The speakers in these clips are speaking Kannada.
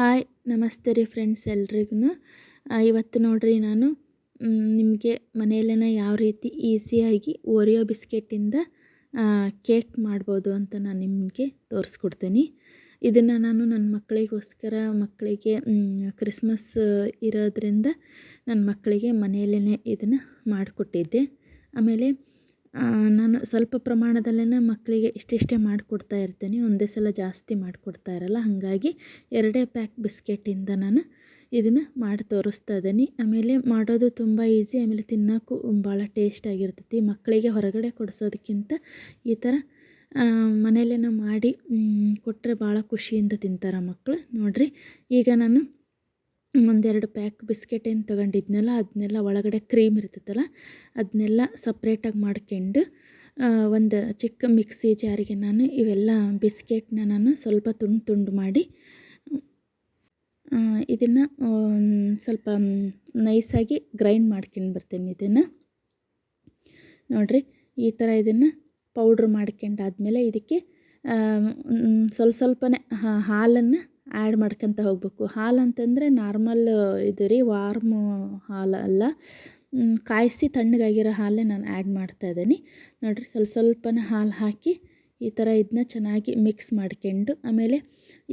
ಹಾಯ್ ನಮಸ್ತೆ ರೀ ಫ್ರೆಂಡ್ಸ್ ಎಲ್ರಿಗೂ. ಇವತ್ತು ನೋಡ್ರಿ ನಾನು ನಿಮಗೆ ಮನೆಯಲ್ಲೇ ಯಾವ ರೀತಿ ಈಸಿಯಾಗಿ ಓರಿಯೋ ಬಿಸ್ಕೆಟಿಂದ ಕೇಕ್ ಮಾಡ್ಬೋದು ಅಂತ ನಾನು ನಿಮಗೆ ತೋರಿಸ್ಕೊಡ್ತೀನಿ. ಇದನ್ನು ನಾನು ನನ್ನ ಮಕ್ಕಳಿಗೆ ಕ್ರಿಸ್ಮಸ್ ಇರೋದ್ರಿಂದ ನನ್ನ ಮಕ್ಕಳಿಗೆ ಮನೆಯಲ್ಲೇ ಇದನ್ನು ಮಾಡಿಕೊಟ್ಟಿದ್ದೆ. ಆಮೇಲೆ ನಾನು ಸ್ವಲ್ಪ ಪ್ರಮಾಣದಲ್ಲೇ ಮಕ್ಕಳಿಗೆ ಇಷ್ಟಿಷ್ಟೇ ಮಾಡಿಕೊಡ್ತಾ ಇರ್ತೀನಿ, ಒಂದೇ ಸಲ ಜಾಸ್ತಿ ಮಾಡಿಕೊಡ್ತಾ ಇರಲ್ಲ. ಹಾಗಾಗಿ 2 ಪ್ಯಾಕ್ ಬಿಸ್ಕೆಟಿಂದ ನಾನು ಇದನ್ನು ಮಾಡಿ ತೋರಿಸ್ತಾ ಇದ್ದೀನಿ. ಆಮೇಲೆ ಮಾಡೋದು ತುಂಬ ಈಸಿ, ಆಮೇಲೆ ತಿನ್ನೋಕ್ಕೂ ಭಾಳ ಟೇಸ್ಟಾಗಿರ್ತೈತಿ. ಮಕ್ಕಳಿಗೆ ಹೊರಗಡೆ ಕೊಡಿಸೋದಕ್ಕಿಂತ ಈ ಥರ ಮನೆಯಲ್ಲೇ ಮಾಡಿ ಕೊಟ್ಟರೆ ಭಾಳ ಖುಷಿಯಿಂದ ತಿಂತಾರೆ ಮಕ್ಕಳು. ನೋಡಿರಿ, ಈಗ ನಾನು 1-2 ಪ್ಯಾಕ್ ಬಿಸ್ಕೆಟ್ ಏನು ತೊಗೊಂಡಿದ್ನಲ್ಲ ಅದನ್ನೆಲ್ಲ ಒಳಗಡೆ ಕ್ರೀಮ್ ಇರ್ತೈತಲ್ಲ ಅದನ್ನೆಲ್ಲ ಸಪ್ರೇಟಾಗಿ ಮಾಡ್ಕೊಂಡು ಒಂದು ಚಿಕ್ಕ ಮಿಕ್ಸಿ ಜಾರಿಗೆ ನಾನು ಇವೆಲ್ಲ ಬಿಸ್ಕೆಟ್ನ ನಾನು ಸ್ವಲ್ಪ ತುಂಡು ಮಾಡಿ ಇದನ್ನು ಸ್ವಲ್ಪ ನೈಸಾಗಿ ಗ್ರೈಂಡ್ ಮಾಡ್ಕೊಂಡು ಬರ್ತೀನಿ. ಇದನ್ನು ನೋಡಿರಿ, ಈ ಥರ ಇದನ್ನು ಪೌಡ್ರ್ ಮಾಡ್ಕೊಂಡಾದ್ಮೇಲೆ ಇದಕ್ಕೆ ಸ್ವಲ್ಪನೇ ಹಾಲನ್ನು ಆ್ಯಡ್ ಮಾಡ್ಕೊತ ಹೋಗಬೇಕು. ಹಾಲು ಅಂತಂದರೆ ನಾರ್ಮಲ್ ಇದು ರೀ, ವಾರ್ಮ್ ಹಾಲು ಅಲ್ಲ, ಕಾಯಿಸಿ ತಣ್ಣಗಾಗಿರೋ ಹಾಲೇ ನಾನು ಆ್ಯಡ್ ಮಾಡ್ತಾಯಿದ್ದೀನಿ. ನೋಡಿರಿ, ಸ್ವಲ್ಪನೇ ಹಾಲು ಹಾಕಿ ಈ ಥರ ಇದನ್ನ ಚೆನ್ನಾಗಿ ಮಿಕ್ಸ್ ಮಾಡ್ಕೊಂಡು, ಆಮೇಲೆ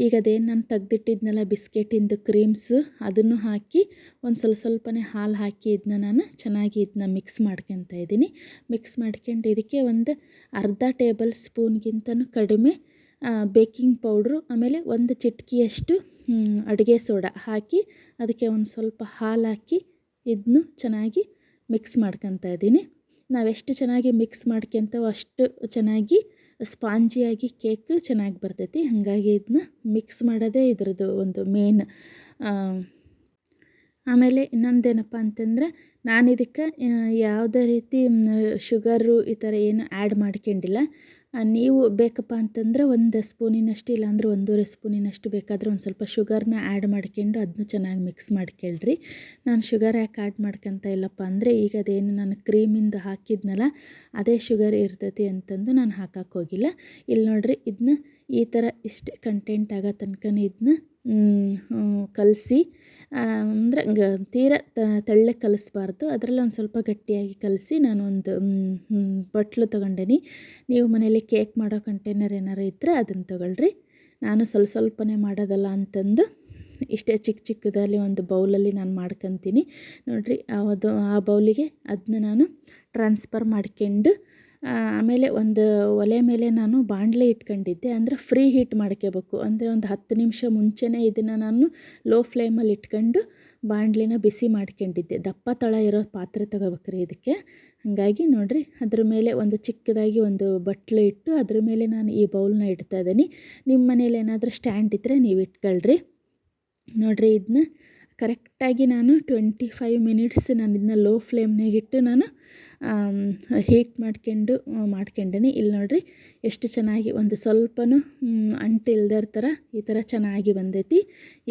ಈಗ ಅದೇನು ನಾನು ತೆಗ್ದಿಟ್ಟಿದ್ನಲ್ಲ ಬಿಸ್ಕೆಟಿಂದು ಕ್ರೀಮ್ಸು ಅದನ್ನು ಹಾಕಿ ಒಂದು ಸ್ವಲ್ಪನೇ ಹಾಲು ಹಾಕಿ ಇದನ್ನ ನಾನು ಚೆನ್ನಾಗಿ ಇದನ್ನ ಮಿಕ್ಸ್ ಮಾಡ್ಕೊತಾ ಇದ್ದೀನಿ. ಮಿಕ್ಸ್ ಮಾಡ್ಕೊಂಡು ಇದಕ್ಕೆ ಒಂದು ಅರ್ಧ ಟೇಬಲ್ ಸ್ಪೂನ್ಗಿಂತನೂ ಕಡಿಮೆ ಬೇಕಿಂಗ್ ಪೌಡ್ರು, ಆಮೇಲೆ ಒಂದು ಚಿಟಿಕೆಯಷ್ಟು ಅಡುಗೆ ಸೋಡಾ ಹಾಕಿ ಅದಕ್ಕೆ ಒಂದು ಸ್ವಲ್ಪ ಹಾಲು ಹಾಕಿ ಇದನ್ನು ಚೆನ್ನಾಗಿ ಮಿಕ್ಸ್ ಮಾಡ್ಕೊತಾ ಇದ್ದೀನಿ. ನಾವೆಷ್ಟು ಚೆನ್ನಾಗಿ ಮಿಕ್ಸ್ ಮಾಡ್ಕೊತೀವೋ ಅಷ್ಟು ಚೆನ್ನಾಗಿ ಸ್ಪಾಂಜಿಯಾಗಿ ಕೇಕ್ ಚೆನ್ನಾಗಿ ಬರ್ತೈತಿ. ಹಾಗಾಗಿ ಇದನ್ನ ಮಿಕ್ಸ್ ಮಾಡೋದೇ ಇದ್ರದ್ದು ಒಂದು ಮೇನ್. ಆಮೇಲೆ ಇನ್ನೊಂದೇನಪ್ಪ ಅಂತಂದರೆ, ನಾನು ಇದಕ್ಕೆ ಯಾವುದೇ ರೀತಿ ಶುಗರು ಈ ಥರ ಏನು ಆ್ಯಡ್ ಮಾಡ್ಕೊಂಡಿಲ್ಲ. ನೀವು ಬೇಕಪ್ಪ ಅಂತಂದರೆ 1 ಸ್ಪೂನಿನಷ್ಟು, ಇಲ್ಲಾಂದರೆ 1.5 ಸ್ಪೂನಿನಷ್ಟು ಬೇಕಾದರೆ ಒಂದು ಸ್ವಲ್ಪ ಶುಗರ್ನ ಆ್ಯಡ್ ಮಾಡ್ಕೊಂಡು ಅದನ್ನು ಚೆನ್ನಾಗಿ ಮಿಕ್ಸ್ ಮಾಡ್ಕೊಳ್ರಿ. ನಾನು ಶುಗರ್ ಯಾಕೆ ಆ್ಯಡ್ ಮಾಡ್ಕೊತಾ ಇಲ್ಲಪ್ಪ ಅಂದರೆ, ಈಗ ಅದೇನು ನಾನು ಕ್ರೀಮಿಂದ ಹಾಕಿದ್ನಲ್ಲ ಅದೇ ಶುಗರ್ ಇರ್ತೈತಿ ಅಂತಂದು ನಾನು ಹಾಕಕ್ಕೆ ಹೋಗಿಲ್ಲ. ಇಲ್ಲಿ ನೋಡಿರಿ, ಇದನ್ನ ಈ ಥರ ಇಷ್ಟು ಕಂಟೆಂಟ್ ಆಗೋ ತನಕ ಇದನ್ನ ಕಲಸಿ, ಅಂದರೆ ತೀರ ತೆಳ್ಳಗೆ ಕಲಿಸ್ಬಾರ್ದು, ಅದರಲ್ಲಿ ಒಂದು ಸ್ವಲ್ಪ ಗಟ್ಟಿಯಾಗಿ ಕಲಸಿ ನಾನು ಒಂದು ಬಟ್ಲು ತೊಗೊಂಡೇನಿ. ನೀವು ಮನೇಲಿ ಕೇಕ್ ಮಾಡೋ ಕಂಟೈನರ್ ಏನಾರು ಇದ್ದರೆ ಅದನ್ನು ತೊಗೊಳ್ರಿ. ನಾನು ಸ್ವಲ್ಪನೇ ಮಾಡೋದಲ್ಲ ಅಂತಂದು ಇಷ್ಟೇ ಚಿಕ್ಕದಲ್ಲಿ ಒಂದು ಬೌಲಲ್ಲಿ ನಾನು ಮಾಡ್ಕೊತೀನಿ. ನೋಡಿರಿ, ಆ ಬೌಲಿಗೆ ಅದನ್ನ ನಾನು ಟ್ರಾನ್ಸ್ಫರ್ ಮಾಡ್ಕೊಂಡು, ಆಮೇಲೆ ಒಂದು ಒಲೆ ಮೇಲೆ ನಾನು ಬಾಣಲೆ ಇಟ್ಕೊಂಡಿದ್ದೆ. ಅಂದರೆ ಫ್ರೀ ಹೀಟ್ ಮಾಡ್ಕೋಬೇಕು, ಅಂದರೆ ಒಂದು 10 ನಿಮಿಷ ಮುಂಚೆನೇ ಇದನ್ನು ನಾನು ಲೋ ಫ್ಲೇಮಲ್ಲಿ ಇಟ್ಕೊಂಡು ಬಾಣಲೆನ ಬಿಸಿ ಮಾಡ್ಕೊಂಡಿದ್ದೆ. ದಪ್ಪ ತಳ ಇರೋ ಪಾತ್ರೆ ತೊಗೋಬೇಕ್ರಿ ಇದಕ್ಕೆ. ಹಾಗಾಗಿ ನೋಡಿರಿ, ಅದ್ರ ಮೇಲೆ ಒಂದು ಚಿಕ್ಕದಾಗಿ ಒಂದು ಬಟ್ಲು ಇಟ್ಟು ಅದ್ರ ಮೇಲೆ ನಾನು ಈ ಬೌಲ್ನ ಇಡ್ತಾ ಇದ್ದೀನಿ. ನಿಮ್ಮ ಮನೇಲಿ ಏನಾದರೂ ಸ್ಟ್ಯಾಂಡ್ ಇದ್ದರೆ ನೀವು ಇಟ್ಕೊಳ್ರಿ. ನೋಡಿರಿ, ಇದನ್ನ ಕರೆಕ್ಟಾಗಿ ನಾನು 25 ಮಿನಿಟ್ಸ್ ನಾನು ಇದನ್ನ ಲೋ ಫ್ಲೇಮ್ನಾಗಿಟ್ಟು ನಾನು ಹೀಟ್ ಮಾಡ್ಕೊಂಡೀನಿ. ಇಲ್ಲಿ ನೋಡಿರಿ, ಎಷ್ಟು ಚೆನ್ನಾಗಿ ಒಂದು ಸ್ವಲ್ಪನೂ ಅಂಟು ಇಲ್ದೇ ಥರ ಈ ಥರ ಚೆನ್ನಾಗಿ ಬಂದೈತಿ.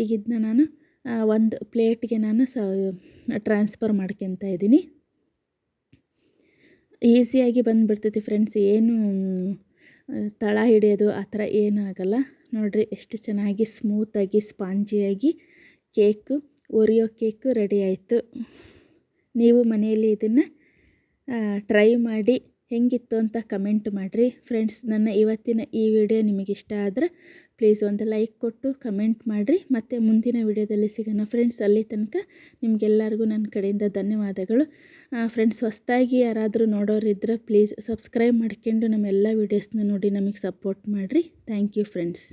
ಈಗ ಇದನ್ನ ನಾನು ಒಂದು ಪ್ಲೇಟ್ಗೆ ನಾನು ಟ್ರಾನ್ಸ್ಫರ್ ಮಾಡ್ಕೊತಾ ಇದ್ದೀನಿ. ಈಸಿಯಾಗಿ ಬಂದುಬಿಡ್ತೈತಿ ಫ್ರೆಂಡ್ಸ್, ಏನು ತಳ ಹಿಡಿಯೋದು ಆ ಥರ ಏನೂ ಆಗೋಲ್ಲ. ನೋಡಿರಿ, ಎಷ್ಟು ಚೆನ್ನಾಗಿ ಸ್ಮೂತಾಗಿ ಸ್ಪಾಂಜಿಯಾಗಿ ಓರಿಯೋ ಕೇಕು ರೆಡಿ ಆಯಿತು. ನೀವು ಮನೆಯಲ್ಲಿ ಇದನ್ನು ಟ್ರೈ ಮಾಡಿ ಹೆಂಗಿತ್ತು ಅಂತ ಕಮೆಂಟ್ ಮಾಡಿರಿ ಫ್ರೆಂಡ್ಸ್. ನನ್ನ ಇವತ್ತಿನ ಈ ವಿಡಿಯೋ ನಿಮಗೆ ಇಷ್ಟ ಆದರೆ ಪ್ಲೀಸ್ ಒಂದು ಲೈಕ್ ಕೊಟ್ಟು ಕಮೆಂಟ್ ಮಾಡಿರಿ. ಮತ್ತು ಮುಂದಿನ ವಿಡಿಯೋದಲ್ಲಿ ಸಿಗೋಣ ಫ್ರೆಂಡ್ಸ್. ಅಲ್ಲಿ ತನಕ ನಿಮಗೆಲ್ಲರಿಗೂ ನನ್ನ ಕಡೆಯಿಂದ ಧನ್ಯವಾದಗಳು ಫ್ರೆಂಡ್ಸ್. ಹೊಸದಾಗಿ ಯಾರಾದರೂ ನೋಡೋರಿದ್ದರೆ ಪ್ಲೀಸ್ ಸಬ್ಸ್ಕ್ರೈಬ್ ಮಾಡ್ಕೊಂಡು ನಮ್ಮೆಲ್ಲ ವೀಡಿಯೋಸ್ನ ನೋಡಿ ನಮಗೆ ಸಪೋರ್ಟ್ ಮಾಡಿರಿ. Thank you friends.